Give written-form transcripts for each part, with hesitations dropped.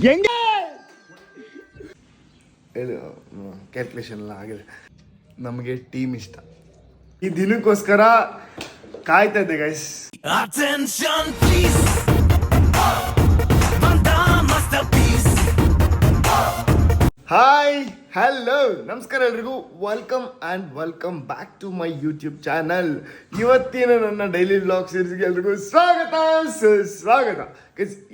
ಹೆಂಗೆ ಹೇಳು, ಕ್ಯಾಲ್ಕುಲೇಷನ್ ಎಲ್ಲ ಆಗಿದೆ. ನಮಗೆ ಟೀಮ್ ಇಷ್ಟ, ಈ ದಿನಕ್ಕೋಸ್ಕರ ಕಾಯ್ತಾ ಇದ್ದೆ ಗೈಸ್. ಹಾಯ್, ಹಲೋ, ನಮಸ್ಕಾರ ಎಲ್ರಿಗೂ. Welcome back to my YouTube channel. ಇವತ್ತಿನ ನನ್ನ ಡೈಲಿ ವ್ಲಾಗ್ ಸೀರೀಸ್ಗೆ ಎಲ್ರಿಗೂ ಸ್ವಾಗತ.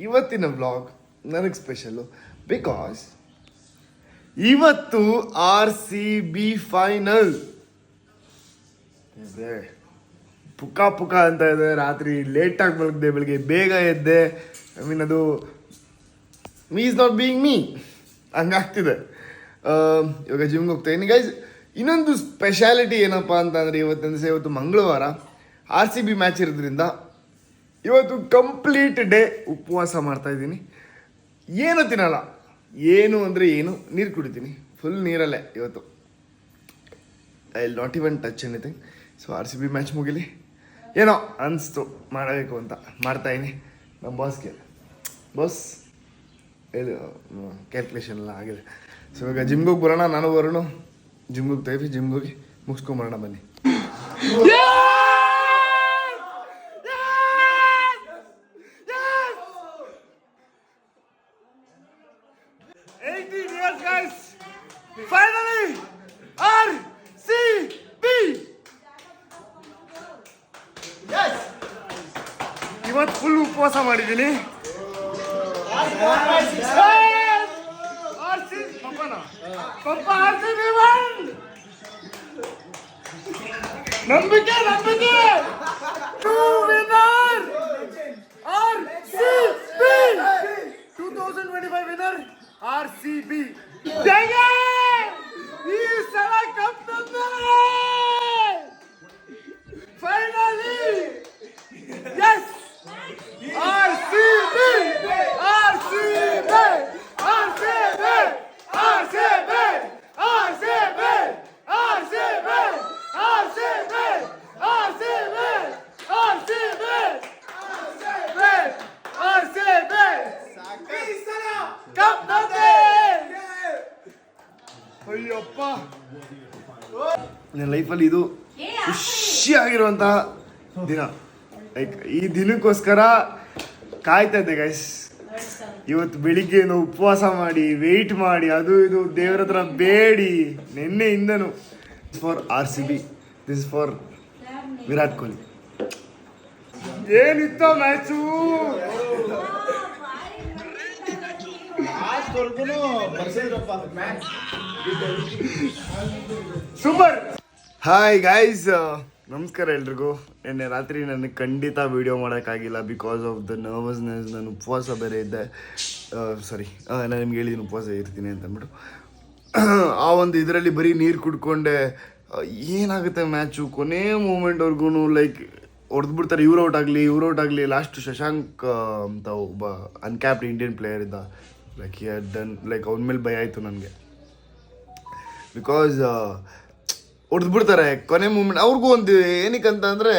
ಇವತ್ತಿನ ವ್ಲಾಗ್ ನನಗೆ ಸ್ಪೆಷಲು ಬಿಕಾಸ್ ಇವತ್ತು RCB ಫೈನಲ್. ಪುಕ್ಕ ಅಂತ ಇದೆ. ರಾತ್ರಿ ಲೇಟಾಗಿ ಮಲಗಿದೆ, ಬೆಳಿಗ್ಗೆ ಬೇಗ ಎದ್ದೆ. ಅದು me is not being me ಹಂಗಾಗ್ತಿದೆ. ಇವಾಗ ಜಿಮ್ಗೆ ಹೋಗ್ತಾಯಿದ್ದೀನಿ ಗೈಸ್. ಇನ್ನೊಂದು ಸ್ಪೆಷಾಲಿಟಿ ಏನಪ್ಪ ಅಂತಂದರೆ ಇವತ್ತು ಮಂಗಳವಾರ RCB ಮ್ಯಾಚ್ ಇರೋದ್ರಿಂದ ಇವತ್ತು ಕಂಪ್ಲೀಟ್ ಡೇ ಉಪವಾಸ ಮಾಡ್ತಾಯಿದ್ದೀನಿ. ಏನು ತಿನ್ನಲ್ಲ, ಏನು ಅಂದರೆ ಏನು, ನೀರು ಕುಡಿತೀನಿ. ಫುಲ್ ನೀರಲ್ಲೇ ಇವತ್ತು. I will not even touch anything. So RCB match ಮುಗಿಲಿ ಏನೋ ಅನಿಸ್ತು ಮಾಡಬೇಕು ಅಂತ ಮಾಡ್ತಾಯಿದ್ದೀನಿ. ನಮ್ಮ ಬಾಸ್ ಹೇಳು, ಕ್ಯಾಲ್ಕುಲೇಷನ್ ಎಲ್ಲ ಆಗಿದೆ. ಸೊ ಇವಾಗ ಜಿಮ್ಗೆ ಹೋಗಿ ಬರೋಣ. ನಾನು ಬರೋಣ, ಜಿಮ್ಗೆ ಹೋಗ್ತಾಯಿದ್ವಿ. ಜಿಮ್ಗೆ ಹೋಗಿ ಮುಗಿಸ್ಕೊಂಬರೋಣ ಬನ್ನಿ. Finally, RCB! Yes! ಇವತ್ತು ಫುಲ್ ಉಪವಾಸ ಮಾಡಿದ್ದೀನಿ. ನಂಬಿಕೆ ವಿನ್ನರ್ RCB 2025 ವಿನ್ನರ್ RCB. ಈ ಸಲ ಕಪ್ ತಂದೆ finally. Yes, RCB RCB RCB RCB RCB RCB RCB RCB RCB RCB ಈ ಸಲ ಕಪ್ ತಂದೆ. ಅಯ್ಯಪ್ಪ, ನನ್ನ ಲೈಫಲ್ಲಿ ಇದು ಖುಷಿಯಾಗಿರುವಂತಹ ದಿನ. ಲೈಕ್ ಈ ದಿನಕ್ಕೋಸ್ಕರ ಕಾಯ್ತಾ ಇದ್ದೆ ಗೈಸ್. ಇವತ್ತು ಬೆಳಿಗ್ಗೆನು ಉಪವಾಸ ಮಾಡಿ ವೆಯ್ಟ್ ಮಾಡಿ ಅದು ಇದು ದೇವರ ಹತ್ರ ಬೇಡಿ ನಿನ್ನೆಯಿಂದನು. For RCB, this for Virat Kohli. ಏನಿತ್ತ ಮ್ಯಾಚು, ಸೂಪರ್. ಹಾಯ್ ಗೈಸ್, ನಮಸ್ಕಾರ ಎಲ್ರಿಗೂ. ನಿನ್ನೆ ರಾತ್ರಿ ನನಗೆ ಖಂಡಿತ ವೀಡಿಯೋ ಮಾಡೋಕ್ಕಾಗಿಲ್ಲ ಬಿಕಾಸ್ ಆಫ್ ದ ನರ್ವಸ್ನೆಸ್. ನಾನು ಉಪವಾಸ ಬೇರೆ ಇದ್ದೆ. ನಾನು ನಿಮ್ಗೆ ಹೇಳಿದ್ದೀನಿ ಉಪವಾಸ ಇರ್ತೀನಿ ಅಂತ ಅಂದ್ಬಿಟ್ಟು. ಆ ಒಂದು ಇದರಲ್ಲಿ ಬರೀ ನೀರು ಕುಡ್ಕೊಂಡೆ. ಏನಾಗುತ್ತೆ ಮ್ಯಾಚು ಕೊನೆ ಮೂಮೆಂಟ್ವರೆಗೂ ಲೈಕ್ ಹೊಡೆದ್ಬಿಡ್ತಾರೆ. ಇವ್ರು ಔಟ್ ಆಗಲಿ ಲಾಸ್ಟ್ ಶಶಾಂಕ್ ಅಂತ ಒಬ್ಬ ಅನ್ಕ್ಯಾಪ್ಡ್ ಇಂಡಿಯನ್ ಪ್ಲೇಯರ್ ಇದ್ದ. Like he had done, like ಅವನ ಮೇಲೆ ಭಯ ಆಯಿತು ನನಗೆ. ಬಿಕಾಸ್ ಹೊಡೆದ್ಬಿಡ್ತಾರೆ ಕೊನೆ ಮೂಮೆಂಟ್. ಅವ್ರಿಗೂ ಒಂದು ಏನಕ್ಕಂತ ಅಂದರೆ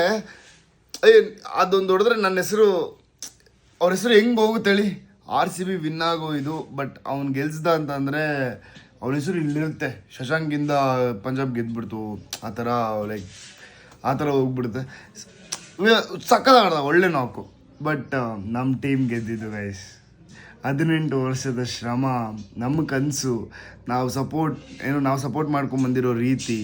ಅದೊಂದು ಹೊಡೆದ್ರೆ ನನ್ನ ಹೆಸರು, ಅವ್ರ ಹೆಸರು ಹೆಂಗೆ ಹೋಗುತ್ತೆ ಹೇಳಿ. RCB ವಿನ್ ಆಗೋ ಇದು, ಬಟ್ ಅವ್ನು ಗೆಲ್ಸ್ದ ಅಂತಂದರೆ ಅವ್ರ ಹೆಸರು ಇಲ್ಲಿರುತ್ತೆ. ಶಶಾಂಕಿಂದ ಪಂಜಾಬ್ ಗೆದ್ಬಿಡ್ತು ಆ ಥರ ಹೋಗ್ಬಿಡುತ್ತೆ. ಸಕ್ಕತ್ತಾಗ್ದ, ಒಳ್ಳೆ ನಾಕು. ಬಟ್ ನಮ್ಮ ಟೀಮ್ ಗೆದ್ದಿದ್ದು ಗೈಸ್. 18 ವರ್ಷದ ಶ್ರಮ, ನಮ್ಮ ಕನಸು, ನಾವು ಸಪೋರ್ಟ್ ಮಾಡ್ಕೊಂಬಂದಿರೋ ರೀತಿ,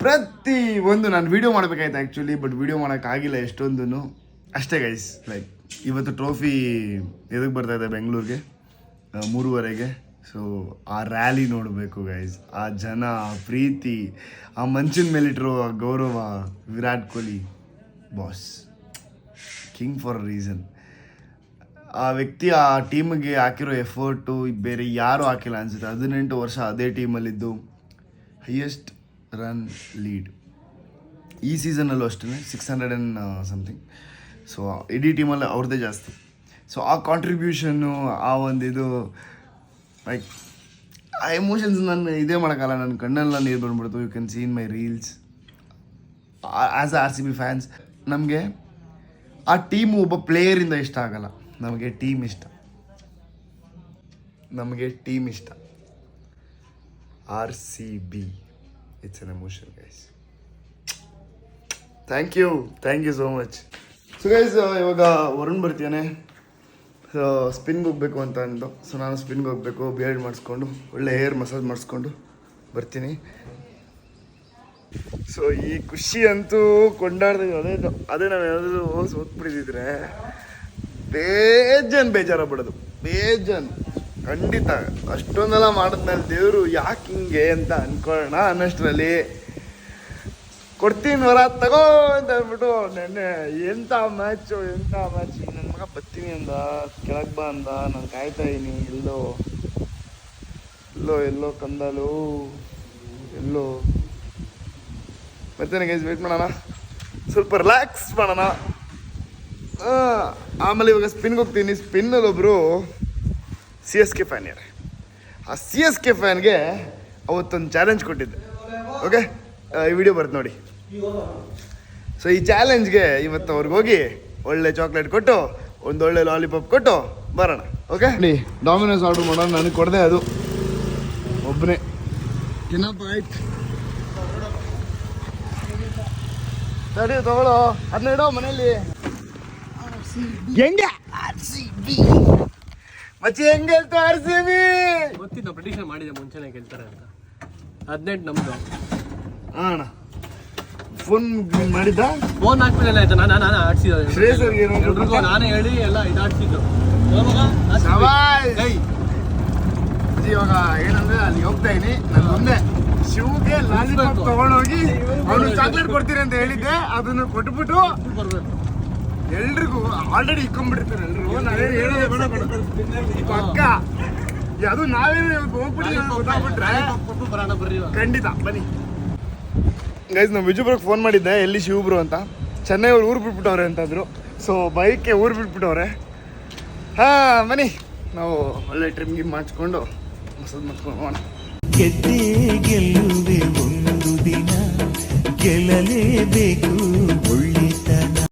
ಪ್ರತಿ ಒಂದು. ನಾನು ವೀಡಿಯೋ ಮಾಡಬೇಕಾಯ್ತು ಆ್ಯಕ್ಚುಲಿ, ಬಟ್ ವೀಡಿಯೋ ಮಾಡೋಕ್ಕಾಗಿಲ್ಲ ಎಷ್ಟೊಂದು. ಅಷ್ಟೇ ಗೈಸ್. ಲೈಕ್ ಇವತ್ತು ಟ್ರೋಫಿ ಎದಕ್ಕೆ ಬರ್ತಾಯಿದೆ ಬೆಂಗಳೂರಿಗೆ 3:30ಗೆ. ಸೊ ಆ ರ್ಯಾಲಿ ನೋಡಬೇಕು ಗೈಸ್. ಆ ಜನ, ಆ ಪ್ರೀತಿ, ಆ ಮಂಚಿನ ಮೇಲಿಟ್ಟಿರೋ ಗೌರವ. Virat Kohli boss, king for a reason. ಆ ವ್ಯಕ್ತಿ ಆ ಟೀಮಿಗೆ ಹಾಕಿರೋ ಎಫರ್ಟು ಬೇರೆ ಯಾರೂ ಹಾಕಿಲ್ಲ ಅನಿಸುತ್ತೆ. 18 ವರ್ಷ ಅದೇ ಟೀಮಲ್ಲಿದ್ದು ಹೈಯೆಸ್ಟ್ ರನ್ ಲೀಡ್ ಈ ಸೀಸನಲ್ಲೂ ಅಷ್ಟೇ 600 and something. ಸೊ ಇಡೀ ಟೀಮಲ್ಲಿ ಅವ್ರದ್ದೇ ಜಾಸ್ತಿ. ಸೊ ಆ ಕಾಂಟ್ರಿಬ್ಯೂಷನ್ನು, ಆ ಒಂದು ಇದು, ಲೈಕ್ ಆ ಎಮೋಷನ್ಸ್ ನಾನು ಇದೇ ಮಾಡೋಕ್ಕಲ್ಲ. ನನ್ನ ಕಣ್ಣೆಲ್ಲ ನೀರು ಬಂದ್ಬಿಡ್ತು. You can see in my reels. As a RCB fans ನಮಗೆ ಆ ಟೀಮು ಒಬ್ಬ ಪ್ಲೇಯರಿಂದ ಇಷ್ಟ ಆಗಲ್ಲ, ನಮಗೆ ಟೀಮ್ ಇಷ್ಟ. ನಮಗೆ ಟೀಮ್ ಇಷ್ಟ. RCB it's an emotion guys. Thank you so much. So guys ಇವಾಗ ವರುಣ್ ಬರ್ತೀಯಾನೆ. ಸೊ ಸ್ಪಿನ್ಗೆ ಹೋಗ್ಬೇಕು ಅಂತ ಅಂದು. ಸೊ ನಾನು ಸ್ಪಿನ್ಗೆ ಹೋಗಬೇಕು, ಬಿಯರ್ಡ್ ಮಾಡಿಸ್ಕೊಂಡು ಒಳ್ಳೆ ಹೇರ್ ಮಸಾಜ್ ಮಾಡಿಸ್ಕೊಂಡು ಬರ್ತೀನಿ. ಸೊ ಈ ಖುಷಿ ಅಂತೂ ಕೊಂಡಾಡ್ತೀವಿ. ಅದೇ ನಾವು ಯಾವ್ದಾದ್ರು ಸೋತ್ಬಿಟ್ಟಿದ್ರೆ ಬೇಜಾರಾಗ್ಬಿಡೋದು, ಬೇಜಾನ್ ಖಂಡಿತ. ಅಷ್ಟೊಂದೆಲ್ಲ ಮಾಡಿದ್ಮೇಲೆ ದೇವರು ಯಾಕೆ ಹಿಂಗೆ ಅಂತ ಅನ್ಕೊಳ್ಳೋಣ ಅನ್ನಷ್ಟರಲ್ಲಿ ಕೊಡ್ತೀನಿ ವರ ತಗೋ ಅಂತ ಅಂದ್ಬಿಟ್ಟು ನೆನ್ನೆ ಎಂಥ ಮ್ಯಾಚ್ ನನ್ನ ಮಗ ಬರ್ತೀನಿ ಅಂದ, ಕೆಳಗೆ ಬಾ ಅಂದ. ನಾನು ಕಾಯ್ತಾ ಇದ್ದೀನಿ, ಎಲ್ಲೋ ಕಂದಲು ಎಲ್ಲೋ. ಬರ್ತೇನೆ ಗೈಸ್, ವೇಟ್ ಮಾಡೋಣ, ಸ್ವಲ್ಪ ರಿಲ್ಯಾಕ್ಸ್ ಮಾಡೋಣ. ಆಮೇಲೆ ಇವಾಗ ಸ್ಪಿನ್ಗೆ ಹೋಗ್ತೀನಿ. ಸ್ಪಿನ್ನಲ್ಲಿ ಒಬ್ಬರು CSK ಫ್ಯಾನ್ ಯಾರು. ಆ CSK ಫ್ಯಾನ್ಗೆ ಅವತ್ತೊಂದು ಚಾಲೆಂಜ್ ಕೊಟ್ಟಿದ್ದೆ. ಓಕೆ, ಈ ವಿಡಿಯೋ ಬರುತ್ತೆ ನೋಡಿ. ಸೊ ಈ ಚಾಲೆಂಜ್ಗೆ ಇವತ್ತು ಅವ್ರಿಗೆ ಹೋಗಿ ಒಳ್ಳೆ ಚಾಕ್ಲೇಟ್ ಕೊಟ್ಟು ಒಂದೊಳ್ಳೆ ಲಾಲಿಪಾಪ್ ಕೊಟ್ಟು ಬರೋಣ. ಓಕೆ, ಡಾಮಿನೋಸ್ ಆರ್ಡ್ರ್ ಮಾಡೋಣ. ನನಗೆ ಕೊಡದೆ ಅದು ಒಬ್ಬನೇ ತಿನ್ನಪ್ಪ. ಆಯ್ತು ಸರಿ ತಗೊಳ್ಳೋ, ಅದನ್ನ ಇಡೋ ಮನೇಲಿ. ಹೆಂಗೆ ಮಚ್ಚಿ ಹೆಂಗೆ ಹೇಳ್ತು RCB? ಗೊತ್ತಿದ್ದು ಪ್ರೆಡಿಕ್ಷನ್ ಮಾಡಿದೆ ಮುಂಚೆನೆ ಗೆಲ್ತಾರೆ ಅಂತ. 18 ನಮ್ದು. ಅಣ್ಣ ಫೋನ್ ಮಾಡಿದ್ದ, ಫೋನ್ ಹಾಕ್ಬಿಡಲ್ಲ ಆಯ್ತಾ. ನಾನು ಆಡ್ಸಿದ್ದು ಶ್ರೇಯಸ್ ಎಲ್ರಿಗೂ ನಾನೇ ಹೇಳಿ ಎಲ್ಲ ಇದಾಡ್ಸಿದ್ದು. ಇವಾಗ ಏನಂದ್ರೆ ಅಲ್ಲಿ ಹೋಗ್ತಾ ಇದೀನಿ. ನಾನು ಒಂದೇ ಶಿವ್ಗೆ ಲಾಲಿಪಾಪ್ ತಗೊಂಡೋಗಿ ಅವನು ಚಾಕ್ಲೇಟ್ ಕೊಡ್ತೀನಿ ಅಂತ ಹೇಳಿದ್ದೆ. ಅದನ್ನು ಕೊಟ್ಬಿಟ್ಟು ಬರ್ಬೇಕು. ಎಲ್ರಿಗೂ ಆಲ್ರೆಡಿ ಇಕ್ಕೊಂಡ್ಬಿಟ್ಟಿರ್ತಾರೆ ಎಲ್ರಿಗೂ. ನಾವೇನು ಹೇಳೋದೇ ಬೇಡ ಪಕ್ಕ. ಅದು ನಾವೇನು ಹೋಗ್ಬಿಟ್ರೆ ಬರೋಣ ಬರ್ರಿ. ಖಂಡಿತ ಬನ್ನಿ ಗೈಸ್. ನಾವು ವಿಜುಬ್ರಿಗೆ ಫೋನ್ ಮಾಡಿದ್ದೆ, ಎಲ್ಲಿ ಶಿವಬ್ರು ಅಂತ. ಚೆನ್ನೈ ಅವ್ರು ಊರು ಬಿಟ್ಬಿಟ್ಟವ್ರೆ ಅಂತಂದ್ರು. ಸೊ ಬೈಕ್ಗೆ ಊರು ಬಿಟ್ಬಿಟ್ಟವ್ರೆ. ಬನ್ನಿ ನಾವು ಒಳ್ಳೆ ಟ್ರಿಪ್ ಗಿಪ್ ಮಾಡಿಸ್ಕೊಂಡು ಮಸಾಜ್ ಮಾಡ್ಕೊಂಡು ಹೋಗೋಣ. ಗೆದ್ದೇ ಗೆಲ್ಲುವೆ ಒಂದು ದಿನ, ಗೆಲ್ಲಲೇಬೇಕು